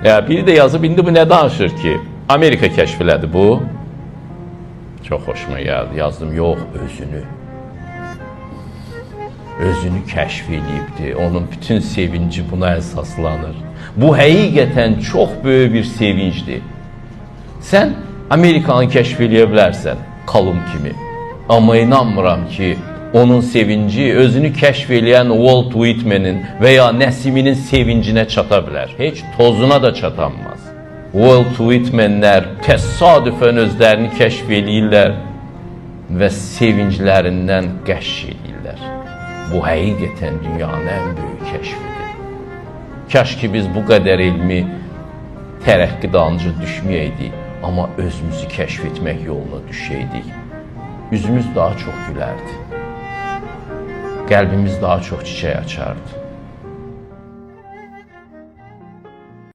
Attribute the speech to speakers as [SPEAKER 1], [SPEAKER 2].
[SPEAKER 1] Ya biri de yazıb, indi bu nə danışır ki? Amerika kəşf elədi bu. Çox xoşuma gəldi. Yazdım, yox, özünü kəşf eləyibdir. Onun bütün sevinci buna əsaslanır. Bu həqiqətən çox böyük bir sevincdir. Sən Amerikanı kəşf eləyə bilərsən, Kolumb kimi. Amma inanmıram ki, onun sevinci özünü kəşf eləyən Walt Whitman'in və ya Nəsiminin sevincinə çata bilər. Heç tozuna da çatanmaz. Walt Whitman'lər təsadüfən özlərini kəşf eləyirlər və sevinclərindən qəş eləyirlər. Bu həqiqətən dünyanın ən böyük kəşfidir. Kaş ki biz bu qədər elmi tərəqqi dalınca düşməyəydik, amma özümüzü kəşf etmək yoluna düşəydik. Üzümüz daha çox gülərdi. Qəlbimiz daha çox çiçək açardı.